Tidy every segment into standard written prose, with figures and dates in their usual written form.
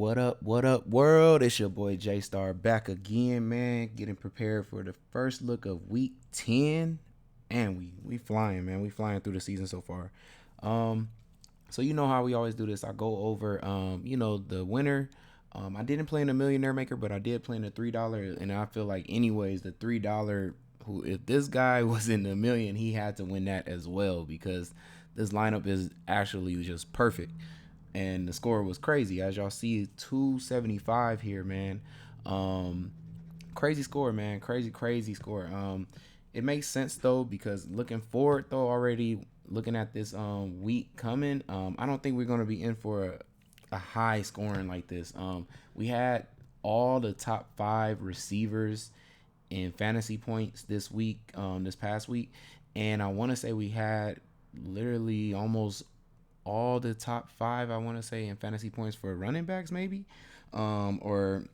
What up, world? It's your boy J Star back again, man. Getting prepared for the first look of week 10. And we flying, man. We flying through the season so far. Um, so you know how we always do this. I go over the winner. I didn't play in the millionaire maker, but I did play in the $3, and I feel like anyways, the $3 who if this guy was in the million, he had to win that as well because this lineup is actually just perfect and the score was crazy. As y'all see, 275 here, man. Um, Crazy score, man. Crazy score. It makes sense though because looking forward though, already looking at this week coming, I don't think we're gonna be in for a high scoring like this. We had all the top five receivers in fantasy points this week, this past week, and I want to say we had literally almost all the top five, I want to say, in fantasy points for running backs, maybe, or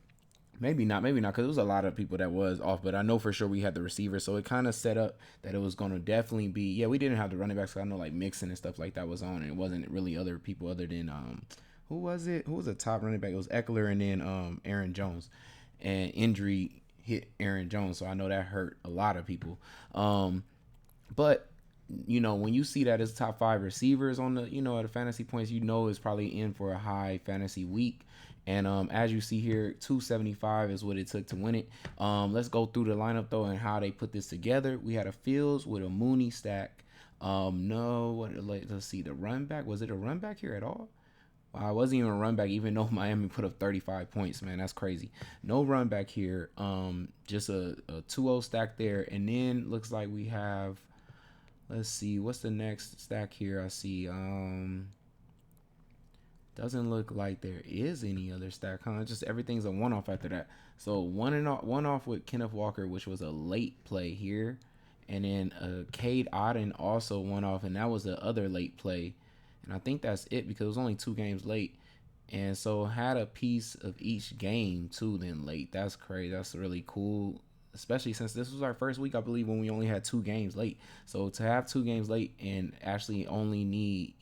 maybe not, because there was a lot of people that was off. But I know for sure we had the receivers, so it kind of set up that it was going to definitely be. Yeah, we didn't have the running backs. So I know like Mixon and stuff like that was on, and it wasn't really other people other than who was it? Who was the top running back? It was Eckler and then Aaron Jones, and injury hit Aaron Jones, so I know that hurt a lot of people. But when you see that as top five receivers on the, at the fantasy points, it's probably in for a high fantasy week. And as you see here, 275 is what it took to win it. Let's go through the lineup though and how they put this together. We had a Fields with a Mooney stack. No, let's see, the run back. Was it a run back here at all? I wasn't even a run back, even though Miami put up 35 points, man. That's crazy. No run back here. Just a 2-0 stack there. And then looks like we have, let's see, what's the next stack here? I see. Doesn't look like there is any other stack, huh? Just everything's a one off after that. So one off with Kenneth Walker, which was a late play here, and then Cade Otton also one off, and that was the other late play. And I think that's it because it was only 2 games late. And so had a piece of each game too then late. That's crazy. That's really cool. Especially since this was our first week, I believe, when we only had 2 games late. So to have 2 games late and actually only need,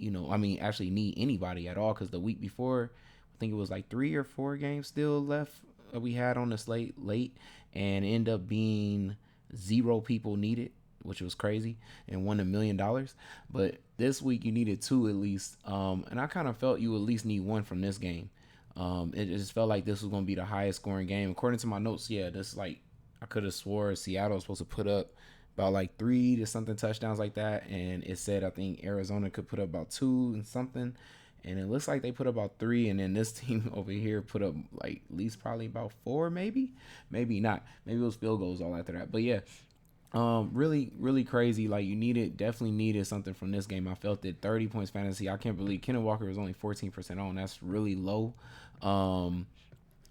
actually need anybody at all, because the week before, I think it was like 3 or 4 games still left we had on the slate late, and end up being 0 people needed, which was crazy, and won $1 million. But this week you needed 2 at least, and I kind of felt you at least need 1 from this game. It just felt like this was going to be the highest scoring game according to my notes. Yeah, this like I could have swore Seattle was supposed to put up about like 3 to something touchdowns like that, and it said I think Arizona could put up about 2 and something, and it looks like they put up about 3, and then this team over here put up like at least probably about 4, maybe not, maybe it was field goals all after that. But yeah, really crazy. Like definitely needed something from this game. I felt it. 30 points fantasy. I can't believe Kenneth Walker was only 14% on. That's really low.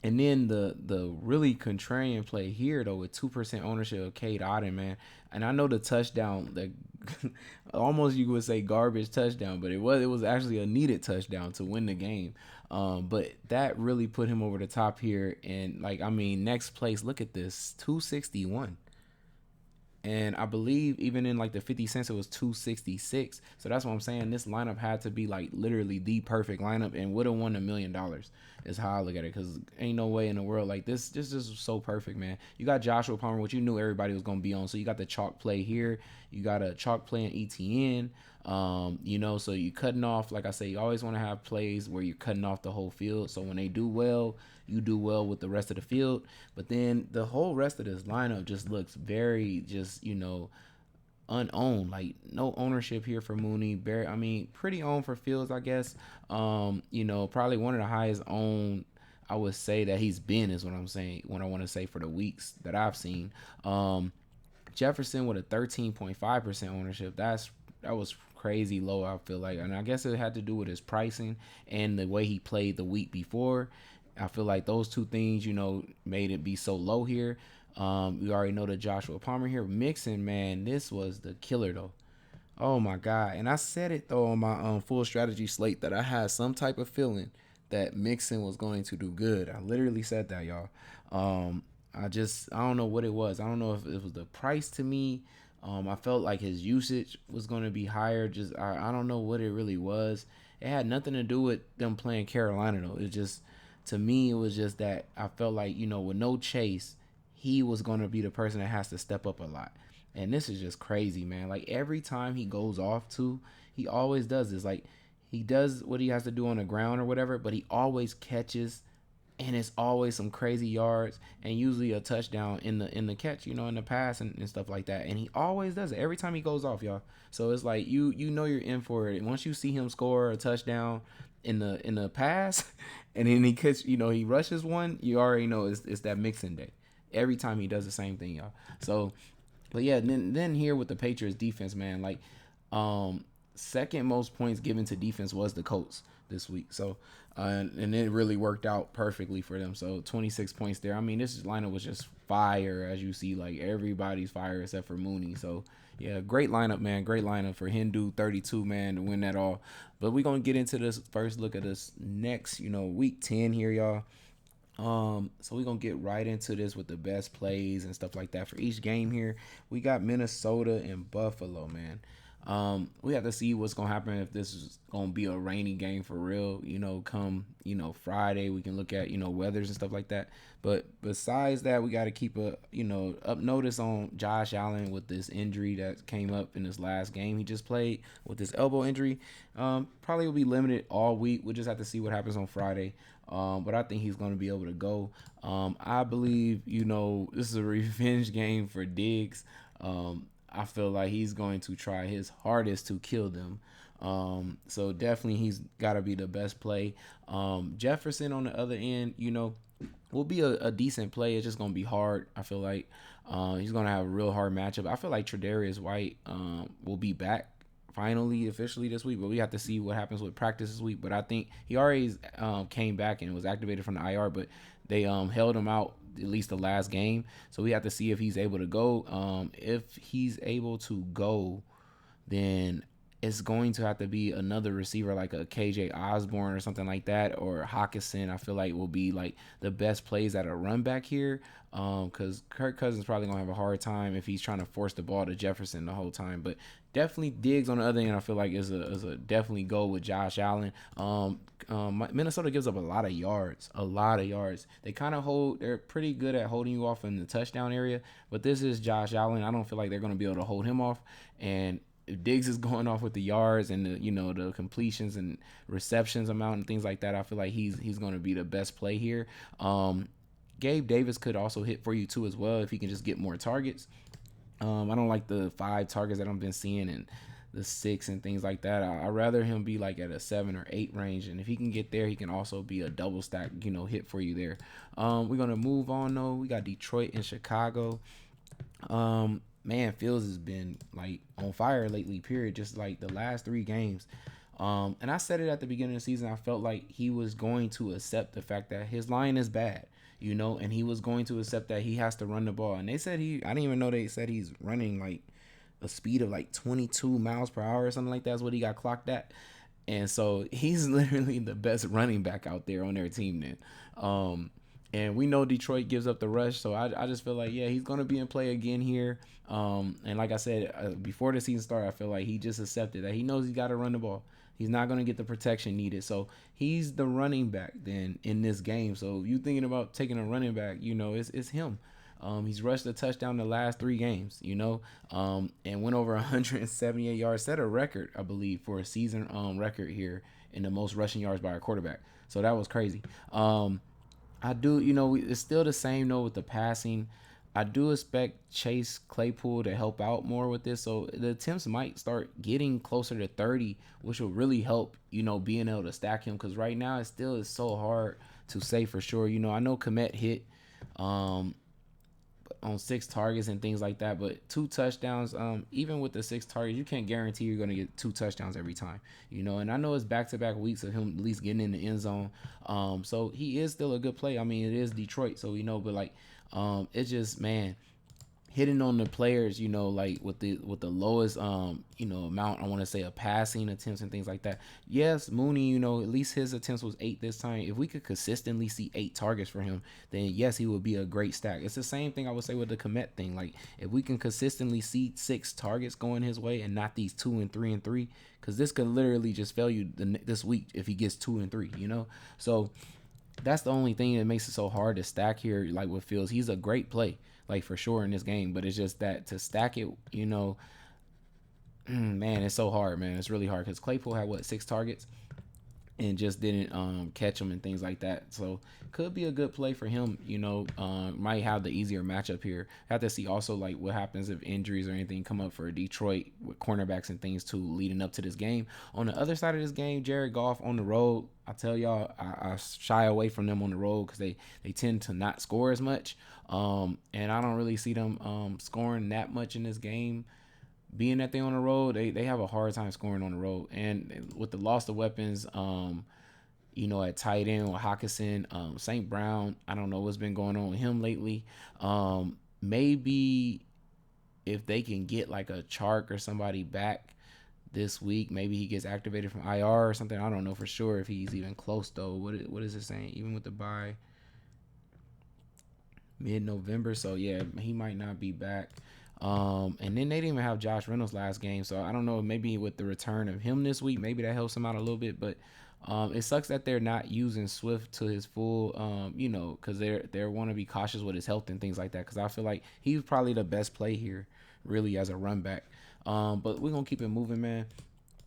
And then the really contrarian play here though with 2% ownership of Cade Otton, man. And I know the touchdown, the almost you would say garbage touchdown, but it was actually a needed touchdown to win the game. But that really put him over the top here. And next place, look at this, 261. And I believe even in like the 50 cents, it was 266. So that's what I'm saying. This lineup had to be like literally the perfect lineup and would have won $1 million, is how I look at it. Because ain't no way in the world like this. This is so perfect, man. You got Joshua Palmer, which you knew everybody was going to be on. So you got the chalk play here. You got a chalk play in ETN. So you cutting off, like I say, you always want to have plays where you're cutting off the whole field. So when they do well, you do well with the rest of the field. But then the whole rest of this lineup just looks very unowned. Like no ownership here for Mooney. Pretty owned for Fields, I guess. Probably one of the highest owned I would say that he's been, is what I'm saying, what I want to say, for the weeks that I've seen. Jefferson with a 13.5% ownership. That was crazy low, I feel like. And I guess it had to do with his pricing and the way he played the week before. I feel like those two things, made it be so low here. We already know the Joshua Palmer here. Mixon, man, this was the killer though. Oh my God. And I said it though on my full strategy slate that I had some type of feeling that Mixon was going to do good. I literally said that, y'all. I don't know what it was. I don't know if it was the price to me. I felt like his usage was going to be higher. I don't know what it really was. It had nothing to do with them playing Carolina though. It just, to me, it was just that I felt like, with no Chase, he was going to be the person that has to step up a lot. And this is just crazy, man. Like every time he goes off to, he always does this. Like he does what he has to do on the ground or whatever, but he always catches, and it's always some crazy yards and usually a touchdown in the catch, in the pass and stuff like that. And he always does it every time he goes off, y'all. So it's like you know you're in for it. Once you see him score a touchdown in the pass, and then he rushes one, you already know it's that mixing day. Every time he does the same thing, y'all. So, but yeah, then here with the Patriots defense, man, like second most points given to defense was the Colts this week. So, and it really worked out perfectly for them. So 26 points there. I mean, this lineup was just fire, as you see. Like everybody's fire except for Mooney. So yeah, great lineup, man. Great lineup for Hindu 32, man, to win that all. But we're gonna get into this first look at this next, week 10 here, y'all. So we're gonna get right into this with the best plays and stuff like that for each game here. We got Minnesota and Buffalo, man. We have to see what's gonna happen if this is gonna be a rainy game for real. Come Friday, we can look at weathers and stuff like that. But besides that, we got to keep up notice on Josh Allen with this injury that came up in his last game he just played with this elbow injury. Probably will be limited all week. We'll just have to see what happens on Friday. But I think he's going to be able to go. I believe, this is a revenge game for Diggs. I feel like he's going to try his hardest to kill them. So definitely he's got to be the best play. Jefferson on the other end, will be a decent play. It's just going to be hard. I feel like he's going to have a real hard matchup. I feel like Tre'Davious White will be back finally officially this week, but we have to see what happens with practice this week. But I think he already came back and was activated from the IR, but they held him out at least the last game, so we have to see if he's able to go. If he's able to go, then it's going to have to be another receiver like a KJ Osborne or something like that, or Hawkinson. I feel like will be like the best plays at a run back here, because Kirk Cousins probably gonna have a hard time if he's trying to force the ball to Jefferson the whole time. But definitely Diggs on the other end, I feel like is a definitely go with Josh Allen. Minnesota gives up a lot of yards. They kind of they're pretty good at holding you off in the touchdown area, but this is Josh Allen. I don't feel like they're going to be able to hold him off. And if Diggs is going off with the yards and the completions and receptions amount and things like that, I feel like he's going to be the best play here. Gabe Davis could also hit for you too as well if he can just get more targets. I don't like the 5 targets that I've been seeing and the 6 and things like that. I'd rather him be like at a 7 or 8 range, and if he can get there, he can also be a double stack, hit for you there. We're gonna move on though. We got Detroit and Chicago. Man, Fields has been like on fire lately. Period. Just like the last 3 games. And I said it at the beginning of the season. I felt like he was going to accept the fact that his line is bad. And he was going to accept that he has to run the ball. And they said I didn't even know they said he's running like a speed of like 22 miles per hour or something like that is what he got clocked at. And so he's literally the best running back out there on their team then. And we know Detroit gives up the rush. So I just feel like, yeah, he's going to be in play again here. And like I said, before the season started, I feel like he just accepted that he knows he's got to run the ball. He's not going to get the protection needed. So he's the running back then in this game. So you thinking about taking a running back, it's him. He's rushed a touchdown the last 3 games, and went over 178 yards, set a record, I believe, for a season record here in the most rushing yards by a quarterback. So that was crazy. I do, it's still the same though with the passing. I do expect Chase Claypool to help out more with this. So the attempts might start getting closer to 30, which will really help, being able to stack him. Because right now it still is so hard to say for sure. I know Komet hit on 6 targets and things like that, but 2 touchdowns, even with the 6 targets, you can't guarantee you're going to get 2 touchdowns every time, and I know it's back-to-back weeks of him at least getting in the end zone. So he is still a good play. I mean, it is Detroit, so but like, it's just, man, hitting on the players, like with the lowest, amount, I want to say, of passing attempts and things like that. Yes, Mooney, at least his attempts was 8 this time. If we could consistently see 8 targets for him, then yes, he would be a great stack. It's the same thing I would say with the Komet thing. Like, if we can consistently see 6 targets going his way and not these 2 and 3 and 3, because this could literally just fail you this week if he gets 2 and 3, So That's the only thing that makes it so hard to stack here. Like with Fields, he's a great play, like for sure in this game. But it's just that to stack it, man, it's so hard, man. It's really hard because Claypool had what 6 targets and just didn't catch him and things like that. So could be a good play for him. Might have the easier matchup here. Have to see also like what happens if injuries or anything come up for Detroit with cornerbacks and things too leading up to this game. On the other side of this game, Jared Goff on the road. I tell y'all, I shy away from them on the road because they tend to not score as much. And I don't really see them scoring that much in this game being that they on the road, they have a hard time scoring on the road. And with the loss of weapons, at tight end with Hawkinson, St. Brown, I don't know what's been going on with him lately. Maybe if they can get like a Chark or somebody back this week, maybe he gets activated from IR or something. I don't know for sure if he's even close though. What is it saying? Even with the bye mid-November, so yeah, he might not be back. And then they didn't even have Josh Reynolds last game, so I don't know. Maybe with the return of him this week, maybe that helps him out a little bit. But it sucks that they're not using Swift to his full, because they want to be cautious with his health and things like that. Because I feel like he's probably the best play here, really, as a run back. But we're gonna keep it moving, man.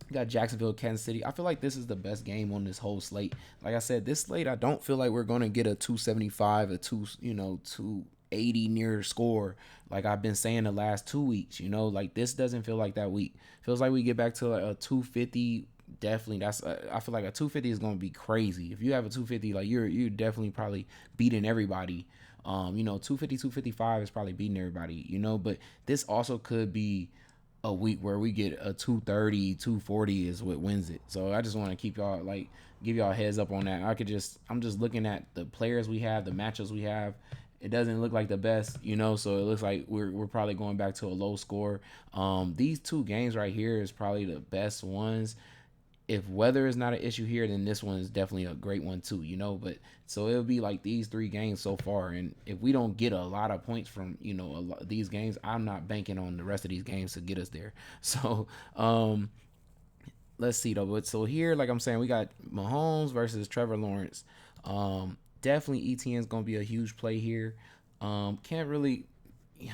We got Jacksonville, Kansas City. I feel like this is the best game on this whole slate. Like I said, this slate, I don't feel like we're gonna get a 275, a 280 near score. Like I've been saying the last 2 weeks, like this doesn't feel like that week. Feels like we get back to like a 250. Definitely, I feel like a 250 is gonna be crazy. If you have a 250, like you're definitely probably beating everybody. 250, 255 is probably beating everybody. But this also could be a week where we get a 230, 240 is what wins it. So I just want to keep y'all give y'all a heads up on that. I'm just looking at the players we have, the matchups we have. It doesn't look like the best, so it looks like we're probably going back to a low score. These two games right here is probably the best ones. If weather is not an issue here, then this one is definitely a great one too, But so it'll be like these 3 games so far, and if we don't get a lot of points from these games, I'm not banking on the rest of these games to get us there. So let's see though. But so here, like I'm saying, we got Mahomes versus Trevor Lawrence. Definitely ETN's gonna be a huge play here. Can't really,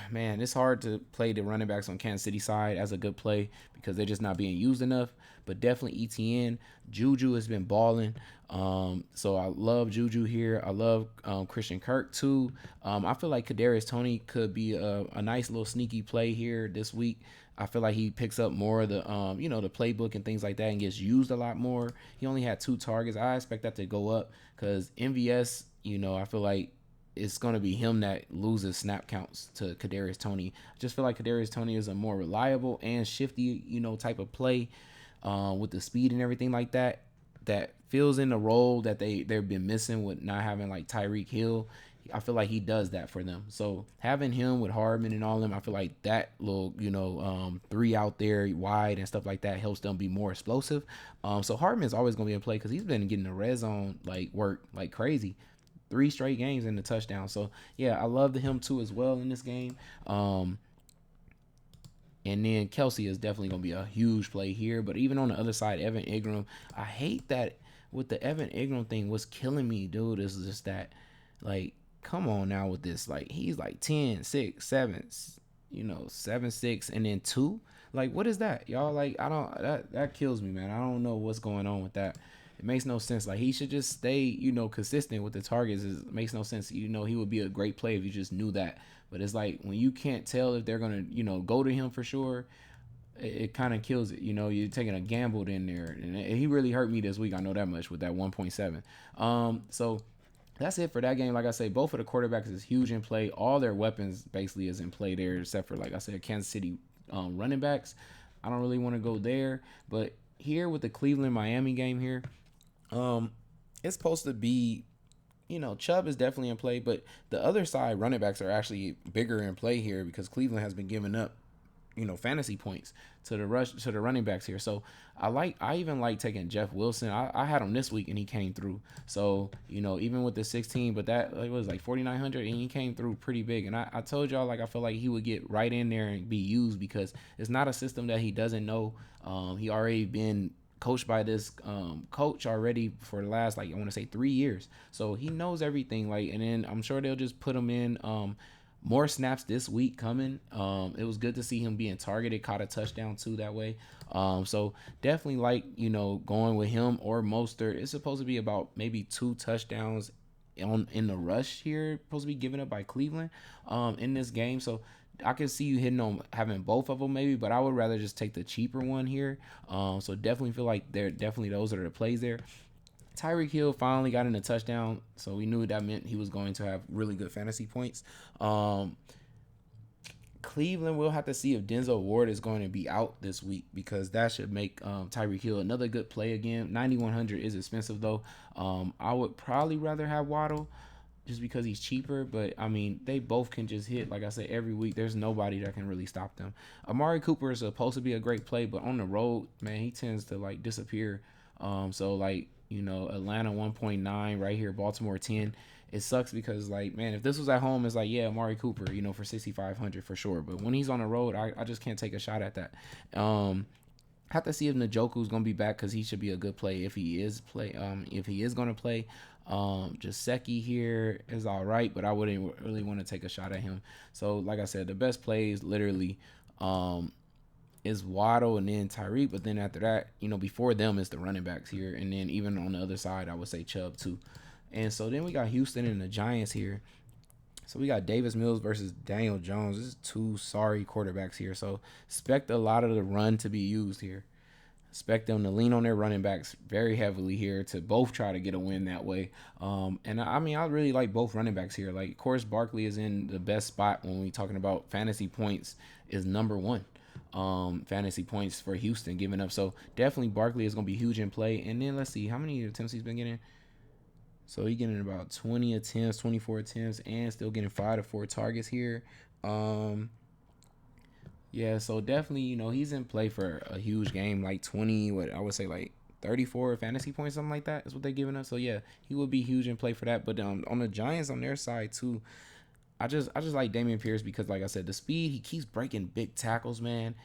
man, it's hard to play the running backs on Kansas City side as a good play because they're just not being used enough. But definitely ETN. Juju has been balling. So I love Juju here. I love Christian Kirk too. I feel like Kadarius Toney could be a nice little sneaky play here this week. I feel like he picks up more of the, the playbook and things like that and gets used a lot more. He only had 2 targets. I expect that to go up because MVS, I feel like it's going to be him that loses snap counts to Kadarius Toney. I just feel like Kadarius Toney is a more reliable and shifty, type of play with the speed and everything like that fills in the role that they've been missing with not having like Tyreek Hill. I feel like he does that for them. So having him with Hardman and all them, I feel like that little, 3 out there wide and stuff like that helps them be more explosive. So Hardman's always going to be in play because he's been getting the red zone like work like crazy. 3 straight games in the touchdown. So yeah, I love him too as well in this game. And then Kelsey is definitely going to be a huge play here. But even on the other side, Evan Ingram, I hate that with the Evan Ingram thing. What's killing me, dude, is just that, like, come on now with this. Like, he's like 10, 6, 7, 7, 6, and then 2. Like, what is that? Y'all, like, that kills me, man. I don't know what's going on with that. It makes no sense. Like, he should just stay, consistent with the targets. It makes no sense. He would be a great play if you just knew that. But it's like when you can't tell if they're going to, go to him for sure, it kind of kills it. You're taking a gamble in there. And he really hurt me this week. I know that much with that 1.7. So that's it for that game. Like I say, both of the quarterbacks is huge in play. All their weapons basically is in play there, except for, like I said, Kansas City running backs. I don't really want to go there. But here with the Cleveland-Miami game here, it's supposed to be, Chubb is definitely in play, but the other side running backs are actually bigger in play here because Cleveland has been giving up, fantasy points to the running backs here. So I even like taking Jeff Wilson. I had him this week and he came through. So, even with the 16, but that was like 4,900 and he came through pretty big. And I told y'all, like, I feel like he would get right in there and be used because it's not a system that he doesn't know. He already been coached by this coach already for the last, like, I want to say 3 years. So he knows everything. Like, and then I'm sure they'll just put him in more snaps this week coming. It was good to see him being targeted, caught a touchdown too that way. So definitely like, going with him or Mostert. It's supposed to be about maybe 2 touchdowns in the rush here, supposed to be given up by Cleveland in this game. So I can see you hitting on having both of them maybe, but I would rather just take the cheaper one here. So definitely feel like they're definitely those are the plays there. Tyreek Hill finally got in a touchdown, so we knew that meant he was going to have really good fantasy points. Cleveland will have to see if Denzel Ward is going to be out this week, because that should make Tyreek Hill another good play again. 9,100 is expensive though. I would probably rather have Waddle just because he's cheaper, but I mean, they both can just hit, like I said, every week. There's nobody that can really stop them. Amari Cooper is supposed to be a great play, but on the road, man, he tends to like disappear. So like, Atlanta 1.9 right here, Baltimore 10. It sucks because, like, man, if this was at home, it's like, yeah, Amari Cooper, for 6,500 for sure. But when he's on the road, I just can't take a shot at that. Have to see if Njoku's gonna be back, because he should be a good play if he is gonna play. Jaceki here is all right, but I wouldn't really want to take a shot at him. So like I said, the best plays literally is Waddle and then Tyreek, but then after that, before them is the running backs here, and then even on the other side, I would say Chubb too. And so then we got Houston and the Giants here. So we got Davis Mills versus Daniel Jones. This is 2 sorry quarterbacks here. So expect a lot of the run to be used here. Expect them to lean on their running backs very heavily here to both try to get a win that way. And I mean, I really like both running backs here. Like, of course, Barkley is in the best spot when we talking about fantasy points, is number 1. Fantasy points for Houston giving up. So definitely Barkley is going to be huge in play. And then let's see how many attempts he's been getting. So he's getting about 20 attempts, 24 attempts, and still getting 5 to 4 targets here. Yeah, so definitely, he's in play for a huge game, like 20, what I would say like 34 fantasy points, something like that is what they're giving us. So yeah, he would be huge in play for that. But on the Giants, on their side too, I just like Dameon Pierce because, like I said, the speed, he keeps breaking big tackles, man.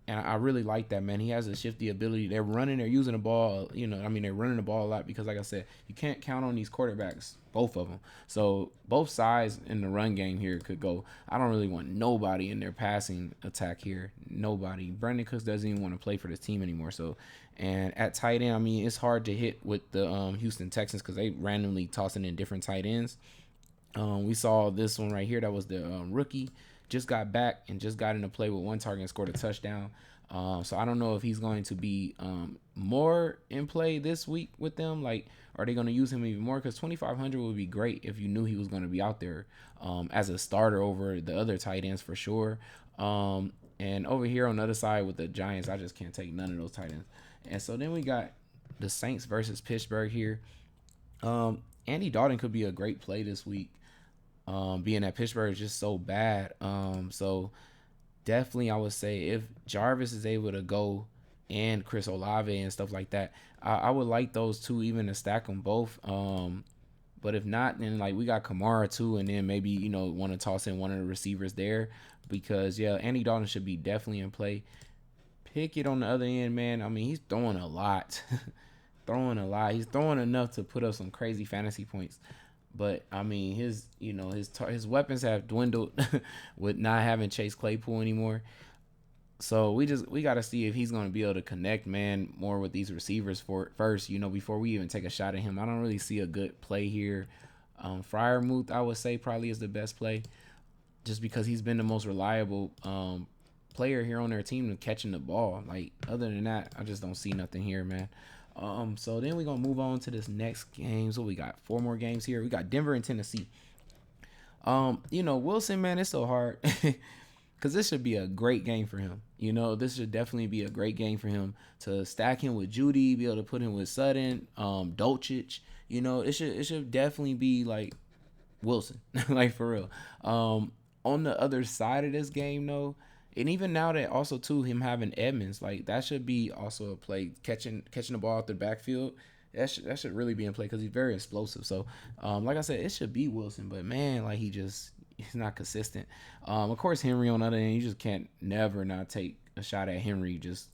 And I really like that, man. He has a shifty ability. They're using the ball, they're running the ball a lot because, like I said, you can't count on these quarterbacks, both of them. So both sides in the run game here could go. I don't really want nobody in their passing attack here. Nobody. Brandon Cooks doesn't even want to play for this team anymore. So, and at tight end, I mean, it's hard to hit with the Houston Texans because they randomly tossing in different tight ends. We saw this one right here. That was the rookie. Just got back and just got into play with 1 target and scored a touchdown. So I don't know if he's going to be more in play this week with them. Like, are they going to use him even more? Because 2,500 would be great if you knew he was going to be out there as a starter over the other tight ends for sure. And over here on the other side with the Giants, I just can't take none of those tight ends. And so then we got the Saints versus Pittsburgh here. Andy Dalton could be a great play this week. Being that Pittsburgh is just so bad. So definitely I would say if Jarvis is able to go and Chris Olave and stuff like that, I would like those two even to stack them both. But if not, then like we got Kamara too, and then maybe, want to toss in one of the receivers there because, yeah, Andy Dalton should be definitely in play. Pickett on the other end, man, I mean, he's throwing a lot. He's throwing enough to put up some crazy fantasy points. But I mean, his weapons have dwindled with not having Chase Claypool anymore. So we got to see if he's going to be able to connect, man, more with these receivers first, before we even take a shot at him. I don't really see a good play here. Freiermuth, I would say, probably is the best play just because he's been the most reliable player here on their team to catching the ball. Like, other than that, I just don't see nothing here, man. So then we're going to move on to this next game. So we got 4 more games here. We got Denver and Tennessee. Wilson, man, it's so hard because this should be a great game for him. This should definitely be a great game for him to stack him with Judy, be able to put him with Sutton, Dolchich. It should definitely be like Wilson, like for real. On the other side of this game, though, and even now that also too him having Edmonds, like that should be also a play, catching the ball out the backfield. That should really be in play because he's very explosive. So, like I said, it should be Wilson, but man, like he's not consistent. Of course, Henry on the other end, you just can't never not take a shot at Henry. Just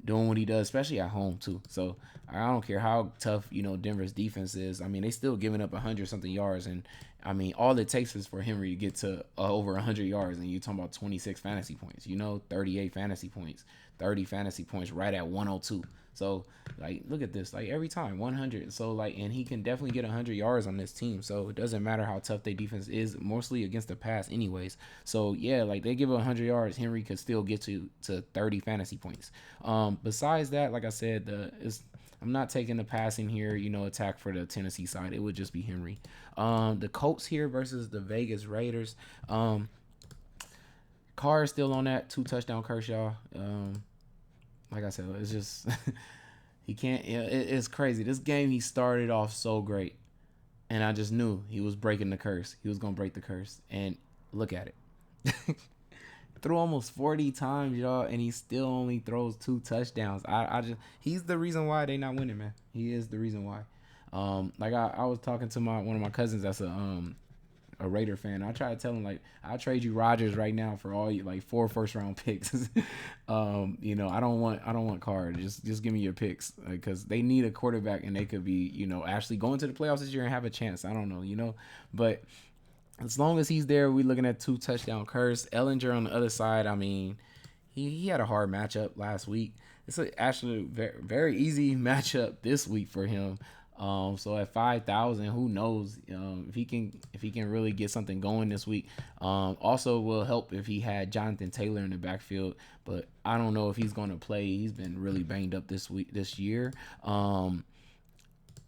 doing what he does, especially at home too. So I don't care how tough Denver's defense is. I mean, they still giving up 100 something yards, and I mean all it takes is for Henry to get to over 100 yards, and you talking about 26 fantasy points. 38 fantasy points, 30 fantasy points, right at 102. So like, look at this. Like every time 100. So like, and he can definitely get 100 yards on this team. So it doesn't matter how tough their defense is, mostly against the pass, anyways. So yeah, like they give 100 yards, Henry could still get to 30 fantasy points. Besides that, like I said, I'm not taking the passing here, attack for the Tennessee side. It would just be Henry. The Colts here versus the Vegas Raiders. Carr is still on that 2 touchdown curse, y'all. Like I said, it's just he can't. It's crazy. This game he started off so great, and I just knew he was breaking the curse. He was gonna break the curse, and look at it. Threw almost 40 times, y'all, and he still only throws 2 touchdowns. I just he's the reason why they not winning, man. He is the reason why. Like I was talking to one of my cousins that's a Raider fan. I try to tell him like I'll trade you Rodgers right now for all you like 4 first-round picks. I don't want Carr. Just give me your picks because they need a quarterback and they could be actually going to the playoffs this year and have a chance. I don't know, but as long as he's there, we're looking at 2 touchdown curse. Ellinger on the other side. I mean, he had a hard matchup last week. It's actually very, very easy matchup this week for him. So at 5,000, who knows if he can really get something going this week. Also will help if he had Jonathan Taylor in the backfield, but I don't know if he's going to play. He's been really banged up this year. I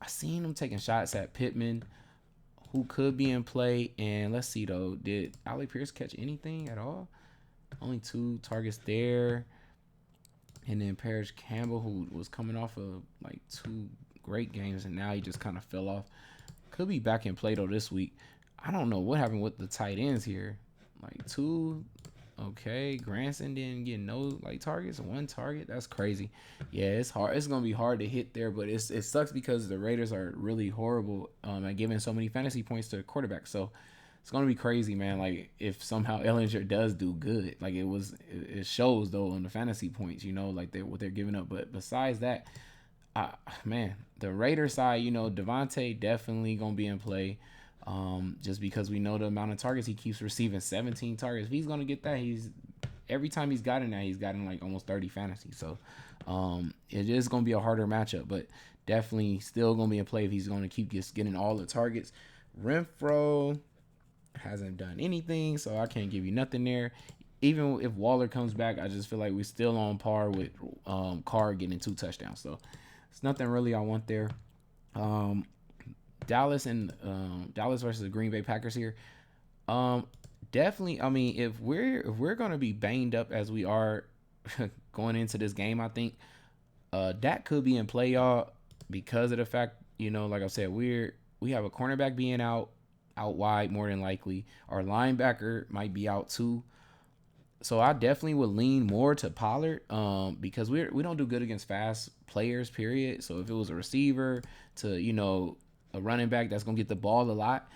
seen him taking shots at Pittman, who could be in play. And let's see though, did Alec Pierce catch anything at all? Only 2 targets there. And then Parrish Campbell, who was coming off of like 2 great games, and now he just kind of fell off. Could be back in play though this week. I don't know what happened with the tight ends here. Like 2, okay. Granson didn't get no like targets, 1 target. That's crazy. Yeah, it's hard. It's gonna be hard to hit there, but it sucks because the Raiders are really horrible at giving so many fantasy points to the quarterback. So it's gonna be crazy, man. Like if somehow Ellinger does do good, like it shows though on the fantasy points, like what they're giving up. But besides that, man, the Raider side, Devontae definitely gonna be in play, just because we know the amount of targets he keeps receiving, 17 targets. If he's gonna get that, every time he's gotten that, he's gotten like almost 30 fantasy. So, it is gonna be a harder matchup, but definitely still gonna be in play if he's gonna keep just getting all the targets. Renfro hasn't done anything, so I can't give you nothing there. Even if Waller comes back, I just feel like we're still on par with Carr getting 2 touchdowns. So it's nothing really I want there. Dallas versus the Green Bay Packers here. Definitely. I mean, if we're gonna be banged up as we are going into this game, I think Dak could be in play, y'all, because of the fact like I said, we have a cornerback being out wide more than likely. Our linebacker might be out too. So I definitely would lean more to Pollard because we don't do good against fast players, period. So if it was a receiver to, a running back that's going to get the ball a lot,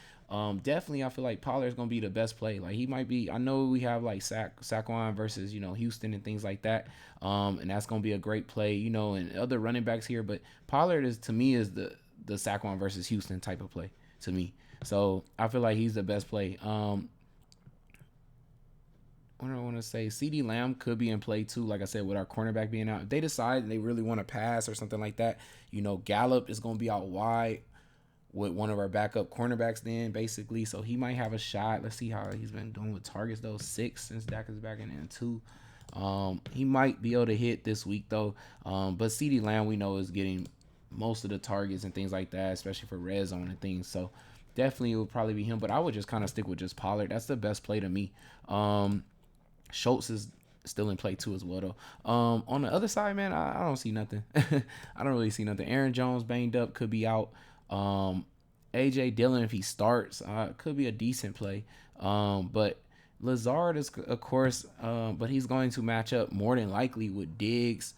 definitely I feel like Pollard's going to be the best play. Like he might be, I know we have like Saquon versus, Houston and things like that. And that's going to be a great play, and other running backs here. But Pollard to me is the Saquon versus Houston type of play to me. So I feel like he's the best play. What do I want to say? CeeDee Lamb could be in play too. Like I said, with our cornerback being out, if they decide they really want to pass or something like that, Gallup is going to be out wide with one of our backup cornerbacks then, basically. So he might have a shot. Let's see how he's been doing with targets, though. 6 since Dak is back, and then 2. He might be able to hit this week, though. But CeeDee Lamb, we know, is getting most of the targets and things like that, especially for red zone and things. So definitely it would probably be him. But I would just kind of stick with just Pollard. That's the best play to me. Schultz is still in play too as well, though. On the other side, man, I don't see nothing. I don't really see nothing. Aaron Jones banged up, could be out. AJ Dillon, if he starts, could be a decent play. But Lazard is, of course, but he's going to match up more than likely with Diggs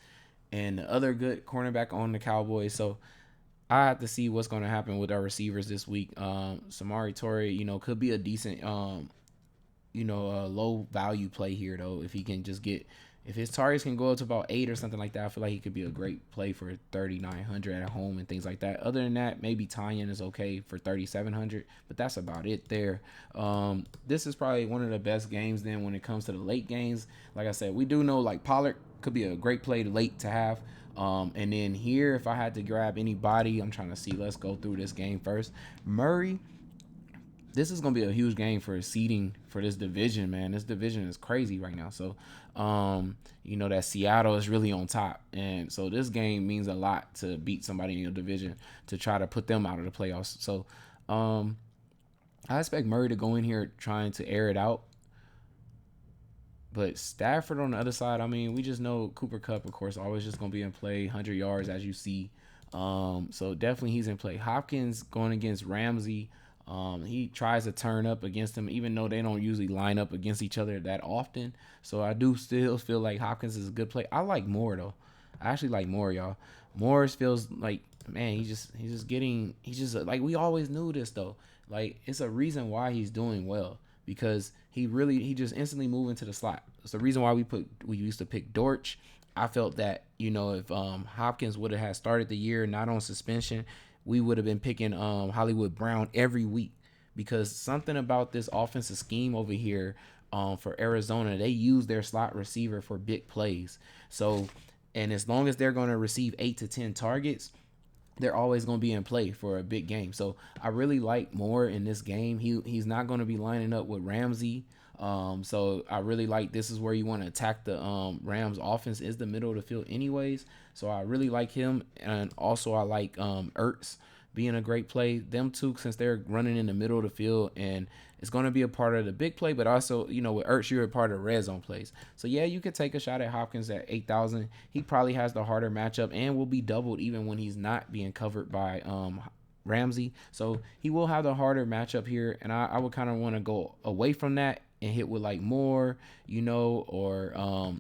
and the other good cornerback on the Cowboys. So I have to see what's going to happen with our receivers this week. Samari Torrey, could be a decent, low value play here, though, if he can just get If his targets can go up to about 8 or something like that, I feel like he could be a great play for 3,900 at home and things like that. Other than that, maybe Tanyan is okay for 3,700, but that's about it there. This is probably one of the best games then when it comes to the late games. Like I said, we do know like Pollard could be a great play late to have. And then here, if I had to grab anybody, I'm trying to see. Let's go through this game first. Murray, this is gonna be a huge game for seeding for this division, man. This division is crazy right now. So, you know that Seattle is really on top, and so this game means a lot to beat somebody in your division to try to put them out of the playoffs. So, I expect Murray to go in here trying to air it out. But Stafford on the other side, I mean, we just know Cooper Kupp, of course, always just gonna be in play, 100 yards as you see. So definitely he's in play. Hopkins going against Ramsey. He tries to turn up against him, even though they don't usually line up against each other that often. So I do still feel like Hopkins is a good play. I like Moore though. I actually like Moore, y'all. Moore feels like, man, he's just like, we always knew this though. Like, it's a reason why he's doing well, because he just instantly moved into the slot. It's the reason why we used to pick Dortch. I felt that, you know, if Hopkins would have had started the year not on suspension, we would have been picking Hollywood Brown every week, because something about this offensive scheme over here for Arizona, they use their slot receiver for big plays. So, and as long as they're going to receive 8 to 10 targets, they're always going to be in play for a big game. So I really like Moore in this game. He's not going to be lining up with Ramsey. So I really like, this is where you want to attack the Rams offense, is the middle of the field anyways. So I really like him. And also I like Ertz being a great play. Them two, since they're running in the middle of the field, and it's going to be a part of the big play, but also, you know, with Ertz, you're a part of red zone plays. So yeah, you could take a shot at Hopkins at 8,000. He probably has the harder matchup and will be doubled even when he's not being covered by Ramsey. So he will have the harder matchup here, and I would kind of want to go away from that and hit with like Moore, you know, or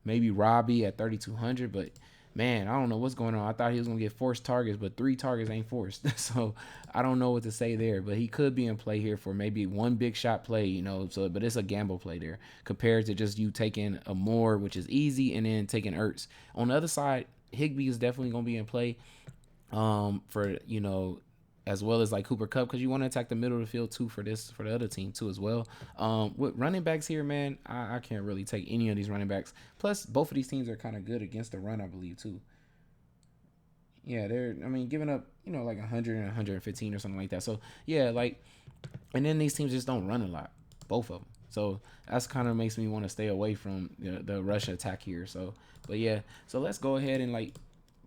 maybe Robbie at 3,200. But man, I don't know what's going on. I thought he was going to get forced targets, but 3 targets ain't forced. So I don't know what to say there, but he could be in play here for maybe one big shot play, you know. So, but it's a gamble play there compared to just you taking a Moore, which is easy, and then taking Ertz. On the other side, Higbee is definitely going to be in play for, you know, as well as like Cooper Kupp, because you want to attack the middle of the field too for the other team too as well. With running backs here, man, I can't really take any of these running backs. Plus, both of these teams are kind of good against the run, I believe too. Yeah, giving up, you know, like 100 and 115 or something like that. So yeah, like, and then these teams just don't run a lot, both of them. So that's kind of makes me want to stay away from the rush attack here. So, but yeah, so let's go ahead and like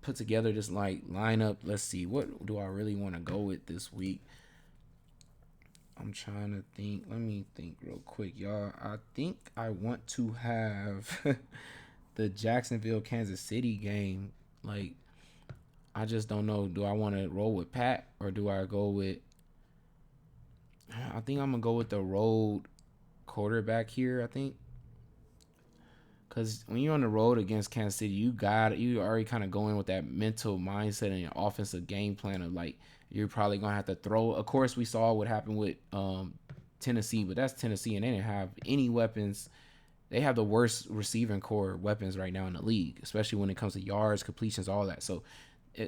put together this like lineup. Let's see, what do I really want to go with this week? I'm trying to think. Let me think real quick, y'all. I think I want to have the Jacksonville Kansas City game. Like, I just don't know. Do I want to roll with Pat, or do I go with, I think I'm gonna go with the road quarterback here, I think. Because when you're on the road against Kansas City, you already kind of go in with that mental mindset and your offensive game plan of like, you're probably going to have to throw. Of course, we saw what happened with Tennessee, but that's Tennessee, and they didn't have any weapons. They have the worst receiving core weapons right now in the league, especially when it comes to yards, completions, all that. So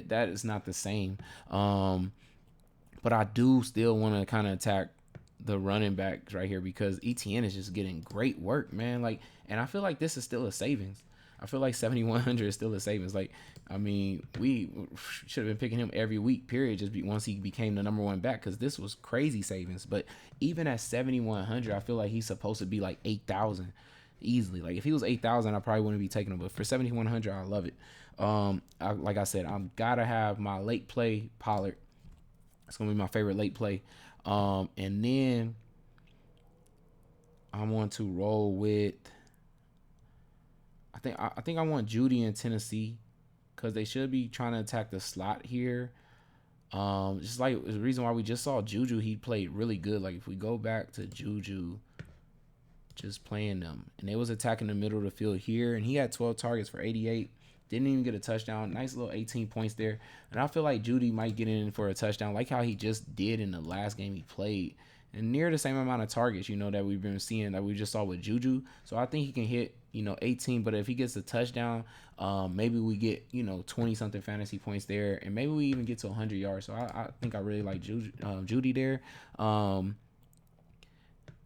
that is not the same. But I do still want to kind of attack the running backs right here, because ETN is just getting great work, man. Like, and I feel like this is still a savings. I feel like 7,100 is still a savings. Like, I mean, we should have been picking him every week, period, once he became the number one back, because this was crazy savings. But even at 7,100, I feel like he's supposed to be like 8,000 easily. Like, if he was 8,000, I probably wouldn't be taking him. But for 7,100, I love it. Like I said, I'm gotta have my late play Pollard. It's gonna be my favorite late play. And then I want to roll with, I think I want Judy in Tennessee, because they should be trying to attack the slot here. Just like the reason why we just saw Juju, he played really good. Like, if we go back to Juju just playing them, and they was attacking the middle of the field here, and he had 12 targets for 88. Didn't even get a touchdown. Nice little 18 points there. And I feel like Judy might get in for a touchdown, like how he just did in the last game he played. and near the same amount of targets, that we've been seeing that we just saw with Juju. So I think he can hit, 18. But if he gets a touchdown, maybe we get, 20 something fantasy points there, and maybe we even get to 100 yards. So I think I really like Judy there. And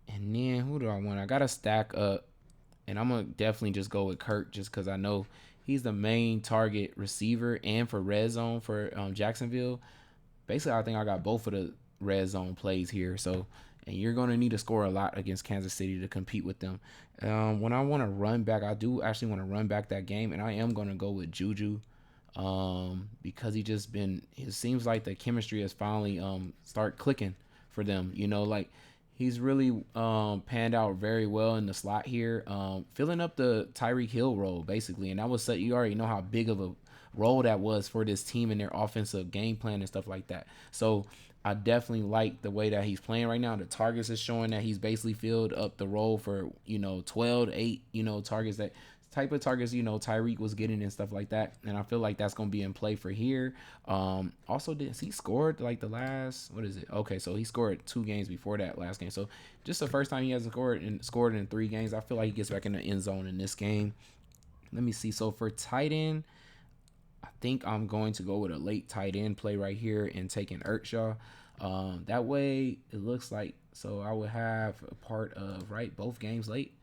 then who do I want? I got to stack up, and I'm going to definitely just go with Kirk just because I know he's the main target receiver and for red zone for Jacksonville. Basically, I think I got both of the red zone plays here. So, and you're going to need to score a lot against Kansas City to compete with them. When I want to run back, I do actually want to run back that game, and I am going to go with Juju because it seems like the chemistry has finally start clicking for them. Like he's really panned out very well in the slot here, filling up the Tyreek Hill role basically, and that was you already know how big of a role that was for this team and their offensive game plan and stuff like that. So I definitely like the way that he's playing right now. The targets is showing that he's basically filled up the role for 12 to 8 targets, that type of targets Tyreek was getting and stuff like that, and I feel like that's going to be in play for here. Also, he scored like the last, what is it, okay, so he scored 2 games before that last game, so just the first time he hasn't scored in 3 games. I feel like he gets back in the end zone in this game. Let me see. So for tight end, I think I'm going to go with a late tight end play right here and taking Ertzshaw. That way it looks like, so I would have a part of both games late,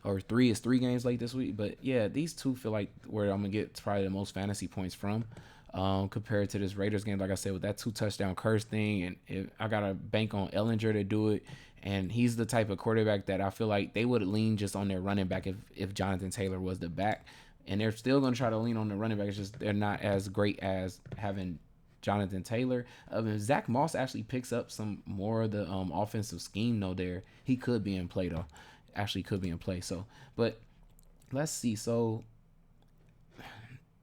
or 3 games late this week. But yeah, these two feel like where I'm gonna get probably the most fantasy points from, compared to this Raiders game. Like I said, with that 2 touchdown curse thing, and I gotta bank on Ellinger to do it. And he's the type of quarterback that I feel like they would lean just on their running back if Jonathan Taylor was the back. And they're still going to try to lean on the running back. It's just they're not as great as having Jonathan Taylor. Zach Moss actually picks up some more of the offensive scheme, though. He could be in play, though. Actually could be in play. So, but let's see. So,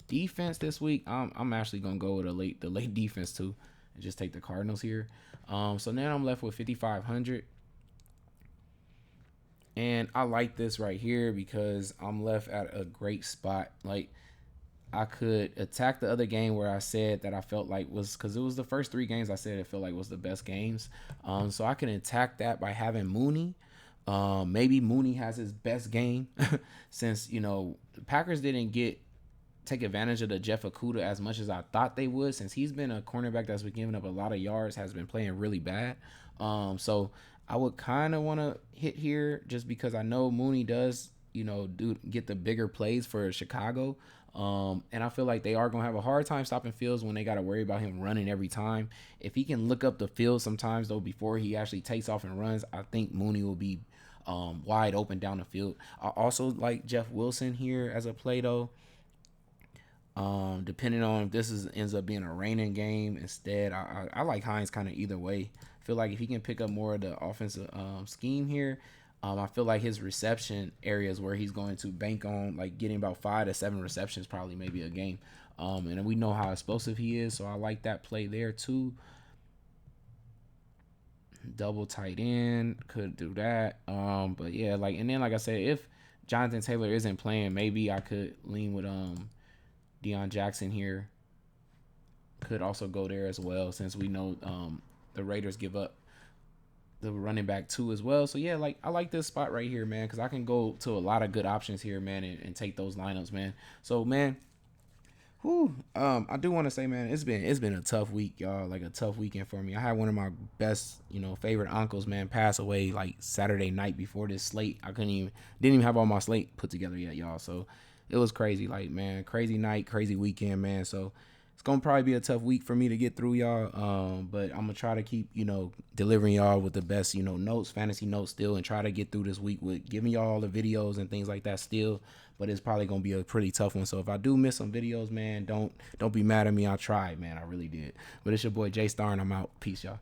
defense this week, I'm actually going to go with the late defense, too, and just take the Cardinals here. So now I'm left with 5,500. And I like this right here because I'm left at a great spot. Like, I could attack the other game where I said that I felt like was, because it was the first 3 games I said it felt like was the best games. So I can attack that by having Mooney. Maybe Mooney has his best game since, the Packers didn't take advantage of the Jeff Okudah as much as I thought they would, since he's been a cornerback that's been giving up a lot of yards, has been playing really bad. So I would kind of want to hit here just because I know Mooney does, get the bigger plays for Chicago. And I feel like they are going to have a hard time stopping Fields when they got to worry about him running every time. If he can look up the field sometimes, though, before he actually takes off and runs, I think Mooney will be wide open down the field. I also like Jeff Wilson here as a play, though. Depending on if this ends up being a raining game instead, I like Hines kind of either way. I feel like if he can pick up more of the offensive scheme here, I feel like his reception areas where he's going to bank on, like getting about 5 to 7 receptions probably maybe a game. And we know how explosive he is, so I like that play there too. Double tight end, could do that. But yeah, and then like I said, if Jonathan Taylor isn't playing, maybe I could lean with Deion Jackson here. Could also go there as well, since we know the Raiders give up the running back too as well. So yeah, I like this spot right here, man, because I can go to a lot of good options here, man, and take those lineups, man. So man, I do want to say, man, it's been a tough week, y'all. Like a tough weekend for me. I had one of my best, favorite uncles, man, pass away like Saturday night before this slate. I didn't even have all my slate put together yet, y'all. So it was crazy, like, man, crazy night, crazy weekend, man. So it's gonna probably be a tough week for me to get through, y'all. But I'm gonna try to keep, delivering y'all with the best, notes, fantasy notes still, and try to get through this week with giving y'all all the videos and things like that still. But it's probably gonna be a pretty tough one. So if I do miss some videos, man, don't be mad at me. I tried, man. I really did. But it's your boy Jay Star, and I'm out. Peace, y'all.